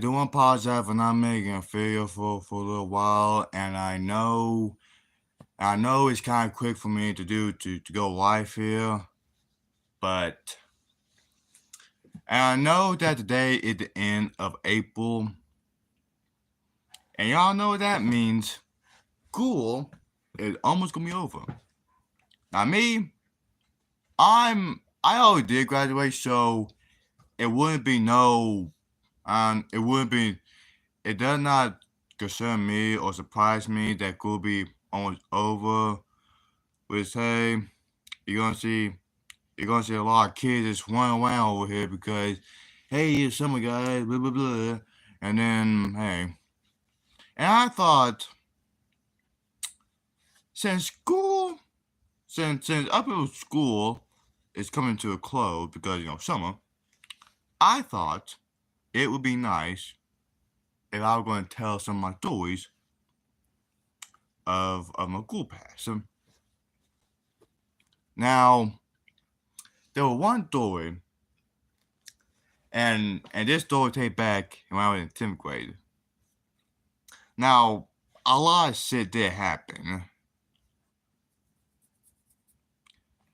do want to apologize for not making a video for a little while, and I know it's kind of quick for me to do to go live here, but and I know that today is the end of April, and y'all know what that means. School is almost gonna be over. Now me, I already did graduate, so it wouldn't be no, it wouldn't be. It does not concern me or surprise me that school be almost over. Which hey, you're gonna see you're gonna see a lot of kids just running around over here because hey, it's summer guys, blah blah blah. And then hey. And I thought since school since upper school is coming to a close because summer, I thought it would be nice if I were going to tell some of my stories of my school past. Now there was one story, and this story take back when I was in 10th grade. Now a lot of shit did happen.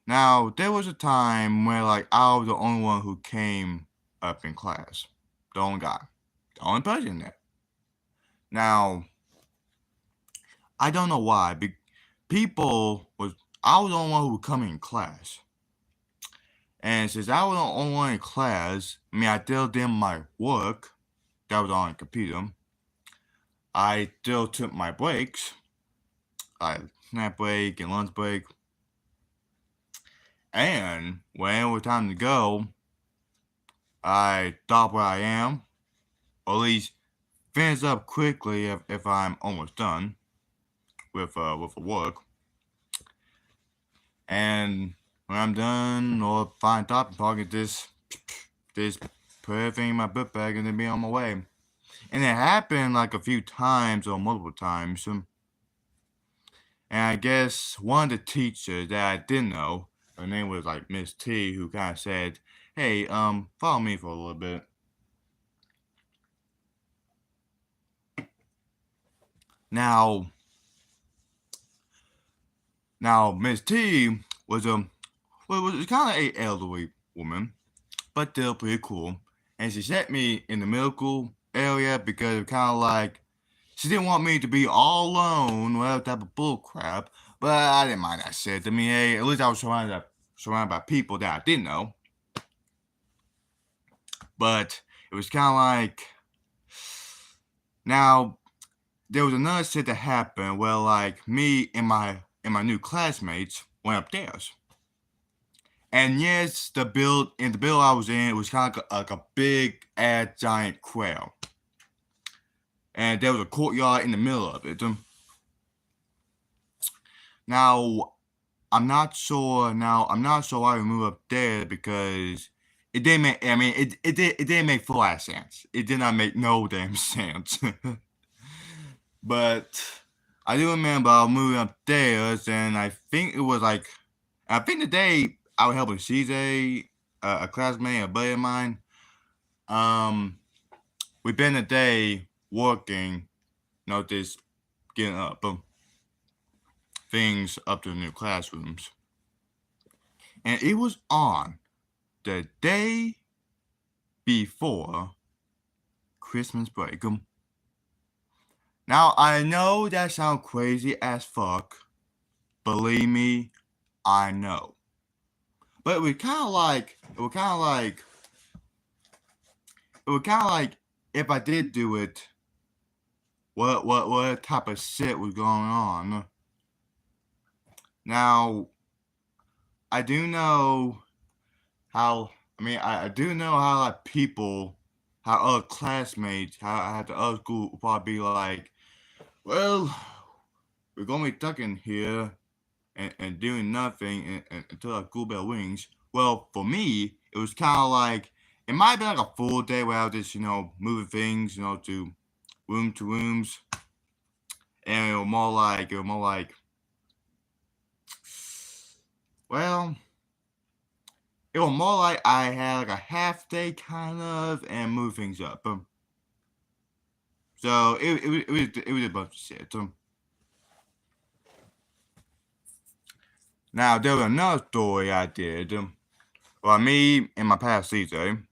Now there was a time where like I was the only one who came up in class, the only guy, the only person there. Now I don't know why. People was I was the only one who would come in class, and since I was the only one in class, I mean I still did my work that was on the computer. I still took my breaks, like snack break and lunch break, and when it was time to go, I stop where I am, or at least finish up quickly if I'm almost done with the work. And when I'm done or find top and pocket this put everything in my book bag and then be on my way. And it happened like a few times or multiple times. And I guess one of the teachers that I didn't know, her name was like Miss T, who kind of said, "Hey, follow me for a little bit." Now, Miss T was was kind of a elderly woman, but still pretty cool. And she set me in the medical area because it kind of like she didn't want me to be all alone with that type of bull crap. But I didn't mind that shit. I mean, hey, at least I was surrounded by people that I didn't know. But it was kind of like now there was another shit that happened where like me and my new classmates went upstairs. And yes, the build I was in, it was kind of like a big ass giant quail. And there was a courtyard in the middle of it. Now I'm not sure why we moved up there because it didn't make I mean it didn't make full ass sense. It did not make no damn sense. But I do remember I was moving upstairs and I think the day I was helping CJ, a classmate, a buddy of mine. Um, we spent a day working, just getting up things up to the new classrooms, and it was on the day before Christmas break. Now I know that sounds crazy as fuck. Believe me, I know. But it was kind of like if I did do it, what type of shit was going on? Now, I do know how. I mean, I do know how like people, how other classmates, how the other school would probably be like, well, we're gonna be stuck in here and doing nothing until our school bell rings. Well, for me, it was kind of like it might be like a full day where I was just moving things to rooms, and it was more like well, it was more like I had like a half day kind of and move things up. So it was a bunch of shit. Now there was another story I did. Well, me and my past season.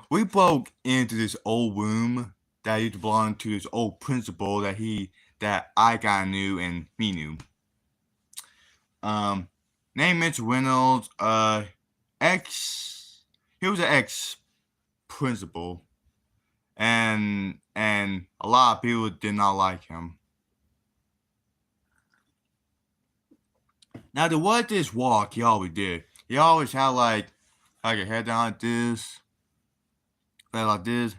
We broke into this old room that used to belong to this old principal that I got knew and he knew. Name Mitch Reynolds. Ex. He was an ex principal, and a lot of people did not like him. Now there was this walk he always did. He always had like a head down like this, like this,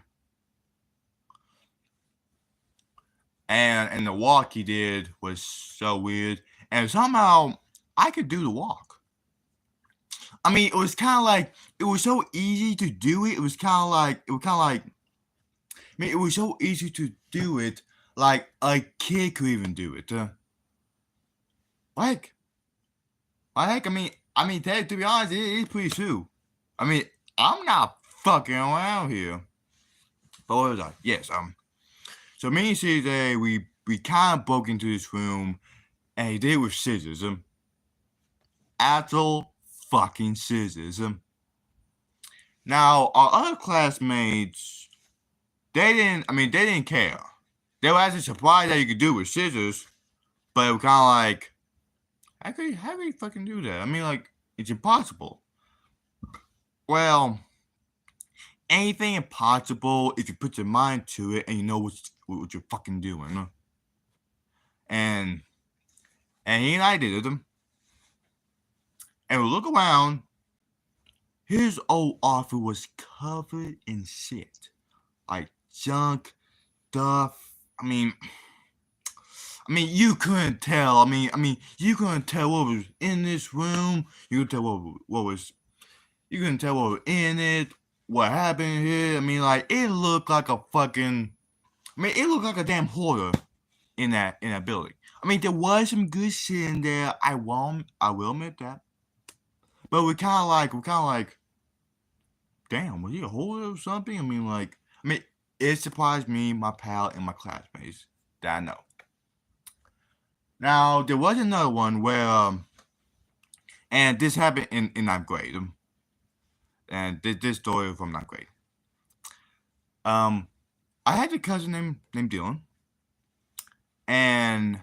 and the walk he did was so weird. And somehow I could do the walk. I mean, it was kind of like it was so easy to do it. It was kind of like I mean, it was so easy to do it. Like a kid could even do it. Like, I mean, to be honest, it's pretty true. I mean, I'm not fucking around here. But what was I? Yes. So me and CJ, we kind of broke into this room, and he did it with scissors. Actual fucking scissors. Now our other classmates, they didn't. I mean, they didn't care. They were actually surprised that you could do it with scissors, but it was kind of like, how could you fucking do that? I mean, like, it's impossible. Well, anything impossible if you put your mind to it and you know what you're fucking doing. And he and I did it. And we look around. His old office was covered in shit, like junk, stuff. You couldn't tell. You couldn't tell what was in this room. You couldn't tell what was. You couldn't tell what was in it. What happened here? Like it looked like a fucking. It looked like a damn hoarder in that building. There was some good shit in there. I will admit that. But we're kind of like, damn, was he a hoarder or something? It surprised me, my pal, and my classmates that I know. Now, there was another one where, and this happened in ninth grade. And this story from ninth grade. I had a cousin named Dylan, and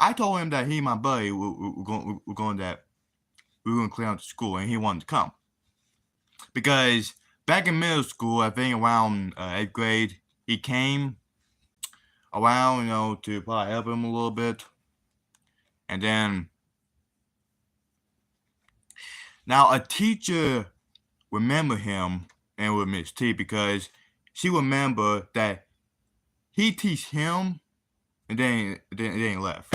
I told him that he and my buddy were going to clean out the school, and he wanted to come because back in middle school, I think around 8th grade, he came around, to probably help him a little bit, and then now a teacher remembered him and with Miss T because she remembered that he teach him and then left.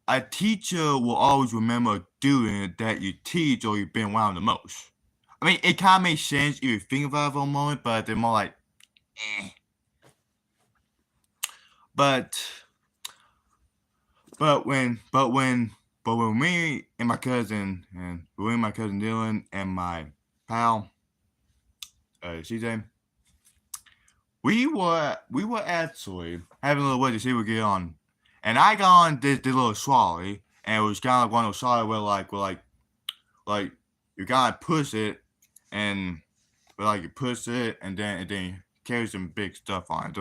A teacher will always remember a student that you teach or you've been around the most. It kind of makes sense if you think about it for a moment, but they're more like, eh. But when me and my cousin Dylan and my pal CJ, we were actually having a little way to see what get on, and I got on this little trolley, and it was kind of like one of those trolleys where like you gotta push it, and you push it, and then carry some big stuff on it.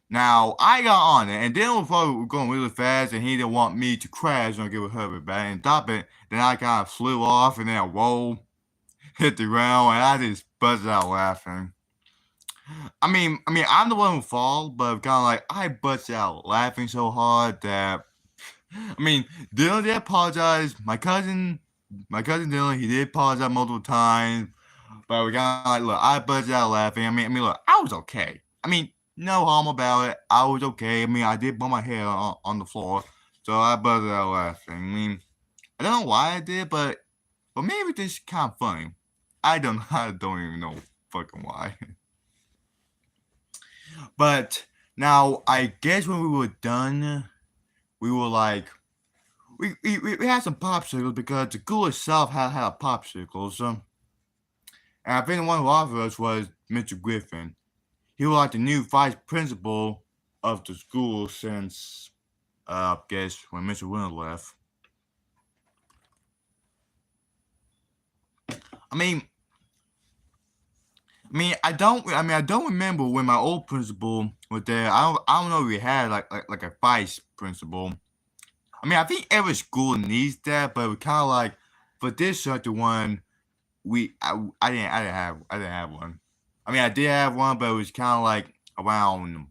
Now I got on it, and Dylan was probably going really fast, and he didn't want me to crash and get hurt back and stop it. Then I kind of flew off, and then I rolled, hit the ground, and I just buzzed out laughing. I'm the one who fall, but kind of like I bust out laughing so hard that Dylan did apologize. My cousin Dylan, he did apologize multiple times, but we kind of like, look, I bust out laughing. Look, I was okay. No harm about it. I was okay. I did bump my head on the floor, so I buzzed out laughing. I don't know why I did, but maybe this is kind of funny. I don't even know fucking why. But now I guess when we were done, we were like we had some popsicles because the school itself had popsicles. And I think the one who offered us was Mr. Griffin. He was like the new vice principal of the school since, I guess, when Mr. Winter left. I mean, I don't remember when my old principal was there. I don't know if we had like a vice principal. I think every school needs that, but it was kind of like for this certain one, I didn't have one. I did have one, but it was kind of like around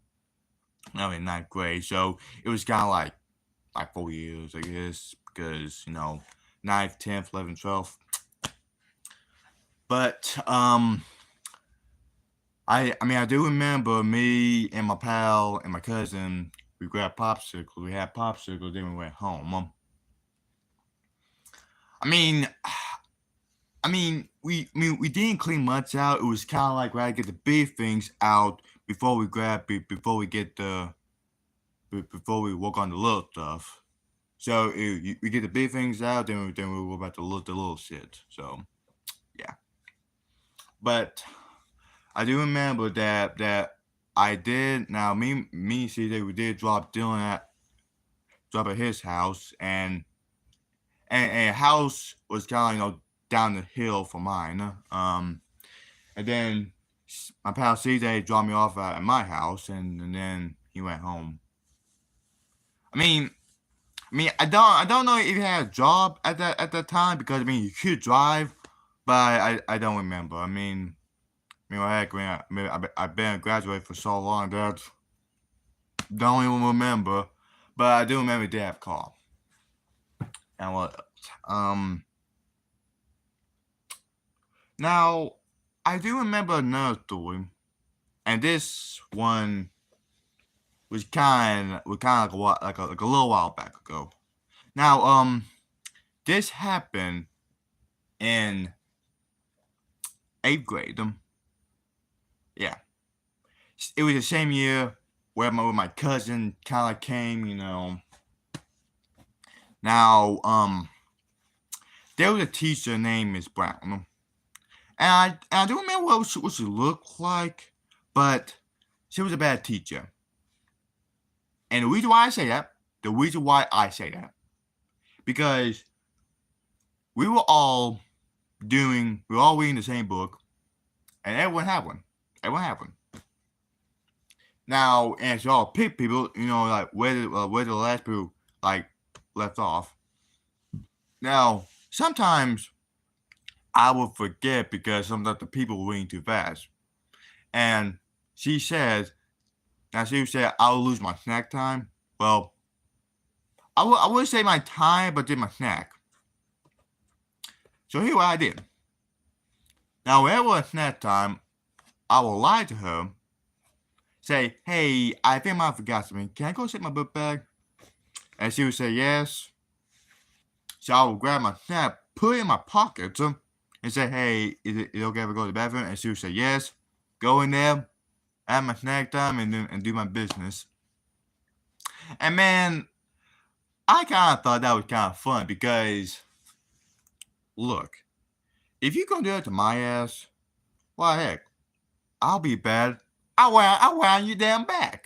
ninth grade, so it was kind of like 4 years, I guess, because ninth, 10th, 11th, 12th. But I do remember me and my pal and my cousin. We grabbed popsicles. We had popsicles. Then we went home. We didn't clean much out. It was kind of like we had to get the big things out before we before we work on the little stuff. So we get the big things out, then we work about the little shit. So yeah, but I do remember that I did. Now me and CJ, we did drop Dylan at his house, and house was kind of down the hill from mine. And then my pal CJ dropped me off at my house, and then he went home. I don't know if he had a job at that time because he could drive, but I don't remember. Heck, I've been a graduate for so long that don't even remember, but I do remember he did have a car. And what? Now I do remember another story, and this one was kind of like a little while back ago. Now this happened in 8th grade. Yeah, it was the same year where my cousin kind of came. Now there was a teacher named Miss Brown, and I don't remember what she looked like, but she was a bad teacher. And the reason why I say that, because we were all reading the same book, and everyone had one. Now, and so I'll pick people, like where the last people like left off. Now, sometimes I would forget because sometimes the people were reading too fast. And she said I'll lose my snack time. Well, I wouldn't say my time, but did my snack. So here's what I did. Now, whenever it was snack time, I will lie to her, say, hey, I think I forgot something. Can I go check my book bag? And she would say yes. So I would grab my snack, put it in my pocket, and say, hey, is it okay if I go to the bathroom? And she would say yes. Go in there, have my snack time, and do my business. And man, I kind of thought that was kind of fun because, look, if you gonna do it to my ass, why heck, I'll be bad. I'll wear on your damn back.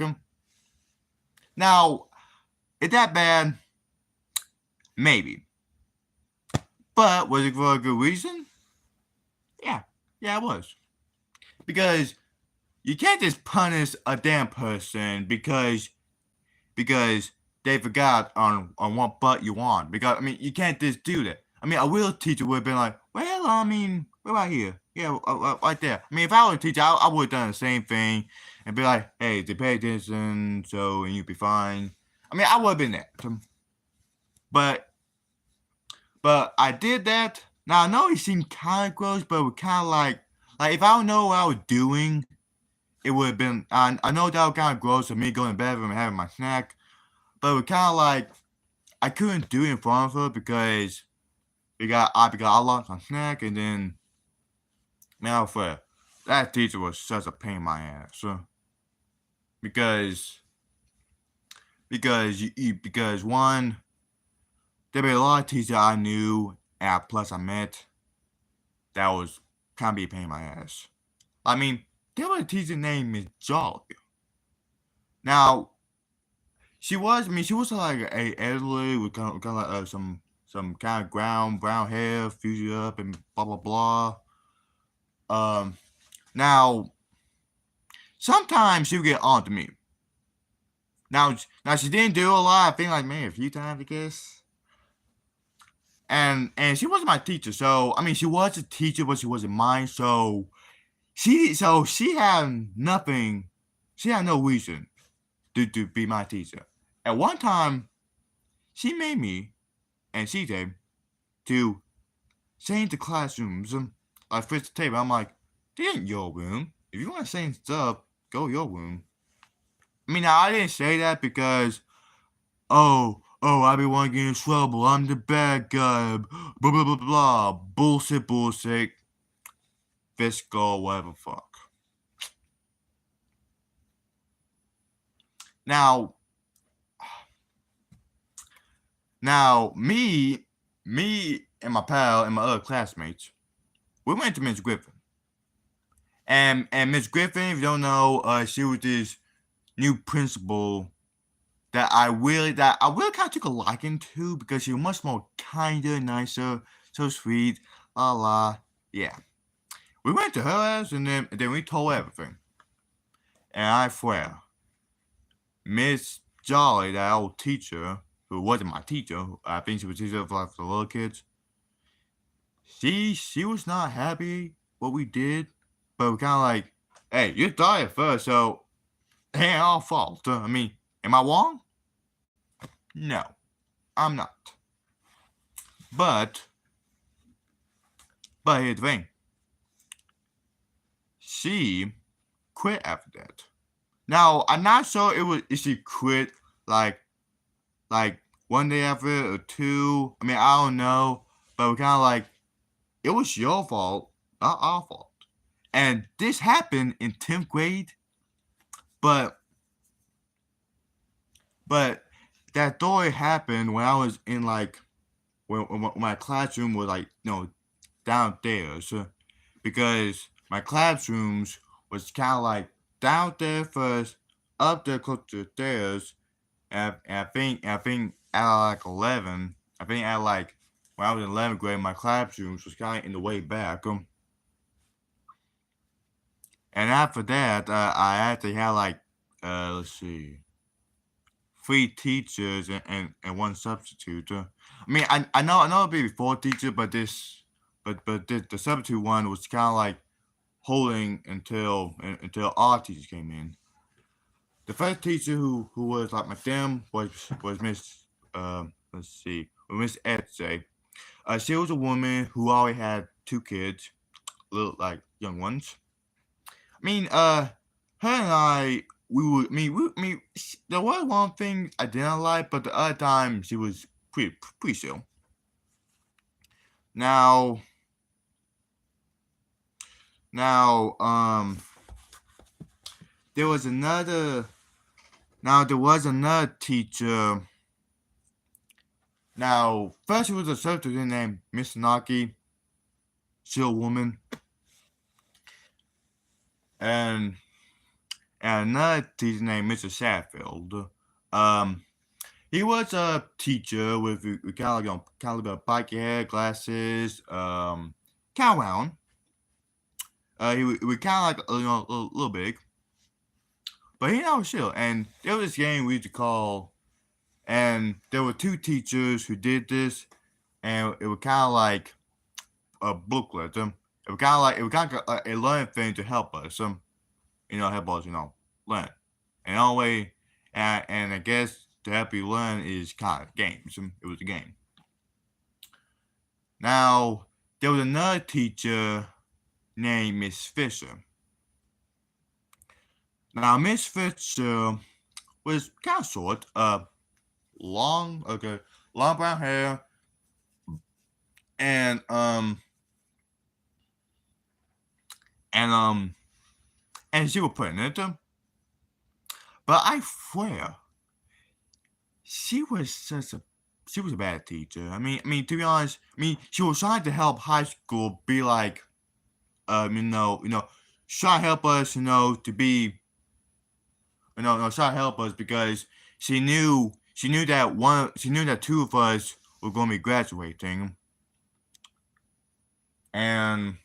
Now, is that bad? Maybe. But was it for a good reason? Yeah, it was. Because you can't just punish a damn person because they forgot on what butt you on. Because you can't just do that. A real teacher would have been like, well, we're right here. Yeah, right there. If I were a teacher, I would have done the same thing and be like, hey, they pay attention, and you'd be fine. I would have been there. But I did that. Now, I know it seemed kind of gross, but it was kind of like if I don't know what I was doing, it would have been, I know that was kind of gross of me going to the bathroom and having my snack, but it was kind of like I couldn't do it in front of her because I lost my snack, and then, man, that teacher was such a pain in my ass. Because one, there be a lot of teachers I knew, and plus I met, that was kind of be a pain in my ass. I mean, there was a teacher named Miss Jolly. Now, she was like a elderly with kind of like some kind of brown hair, fused up and blah blah blah. Um, now sometimes she would get on to me. Now she didn't do a lot. I think like maybe a few times, I guess. And she wasn't my teacher, so I mean she was a teacher, but she wasn't mine. So she had nothing. She had no reason to be my teacher. At one time, she made me and CJ to change the classrooms. Like fix the table. I'm like, this ain't your room. If you want to change stuff, go your room. I mean, now, I didn't say that because, I be want to get in trouble. I'm the bad guy. Blah, blah, blah, blah. Bullshit. Fiscal, whatever fuck. Now, me and my pal and my other classmates, we went to Miss Griffin. And Miss Griffin, if you don't know, she was this new principal that I really kind of took a liking to because she was much more kinder, nicer, so sweet, yeah. We went to her house and then we told everything. And I swear, Miss Jolly, that old teacher, who wasn't my teacher, I think she was teacher for the little kids, she was not happy what we did, but we kind of like, hey, you thought it first, so it ain't our fault. I mean, am I wrong? No, I'm not. But here's the thing. She quit after that. Now, I'm not sure if she quit like one day after or two. I mean, I don't know. But we're kind of like, it was your fault, not our fault. And this happened in 10th grade. But that story happened when I was in like, when my classroom was like, downstairs. Because my classrooms was kind of like down there first, up there close to the stairs, and I think at like 11, I think at like when I was in 11th grade, my classrooms was kind of in the way back. And after that, I actually had like let's see, 3 teachers and 1 substitute. I mean, I know it'd be 4 teachers, but the substitute one was kind of like holding until our teachers came in. The first teacher who was like my them was Miss let's see, Miss Etze. She was a woman who already had 2 kids, little like young ones. I mean, her and I, there was one thing I didn't like, but the other time she was pretty chill. Now, there was another teacher. Now, first it was a substitute named Miss Naki, chill woman, and another teacher named Mr. Sheffield. He was a teacher with kind of like a bike hair, glasses, kind of round. He was kind of like a little big, but he was chill. And there was this game we used to call, and there were 2 teachers who did this, and it was kind of like a booklet. It was kind of like a learning thing to help us. Help us, learn. And the only way, and I guess to help you learn is kind of games. It was a game. Now, there was another teacher named Miss Fisher. Now, Miss Fisher was kind of short, long brown hair, and she was putting it. But I swear, she was such a she was a bad teacher. I mean, to be honest, I mean, she was trying to help high school be like, try to help us, to be, try to help us because she knew that two of us were going to be graduating, and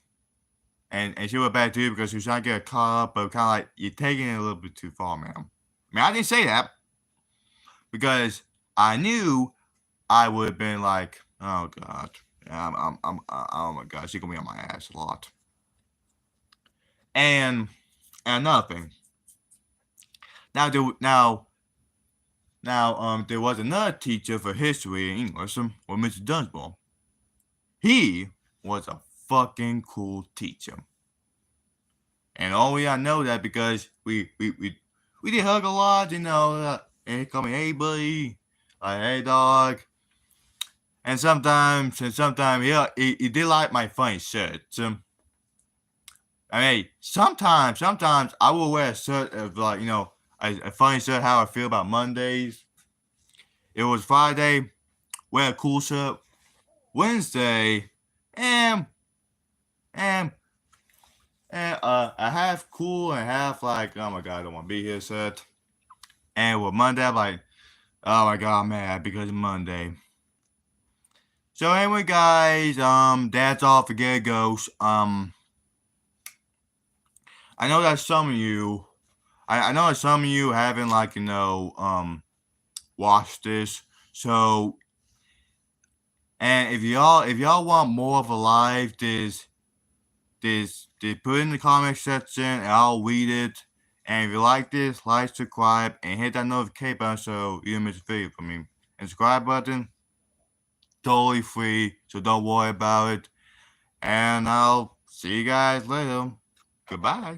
and she was bad too because she was trying to get caught up, but kind of like you're taking it a little bit too far, man. I mean, I didn't say that because I knew I would have been like, oh god, oh my god, she's gonna be on my ass a lot. And another thing, there was another teacher for history and English, with Mr. Dunsmore. He was a fucking cool teacher, and only I know that because we did hug a lot, and he called me hey buddy, like hey dog. And sometimes yeah, he did like my funny shirts. I mean, sometimes I will wear a shirt of like, a funny shirt how I feel about Mondays. It was Friday, wear a cool shirt. Wednesday, and and a half cool and half like, oh my god, I don't want to be here shirt. And with Monday, I'm like, oh my god, I'm mad because it's Monday. So anyway, guys, that's all for Therealgatorghost. I know that some of you, I know that some of you haven't watched this. So, and if y'all want more of a live, this put it in the comment section and I'll read it. And if you like this, like, subscribe, and hit that notification button so you don't miss a video from me. And subscribe button, totally free, so don't worry about it. And I'll see you guys later. Goodbye.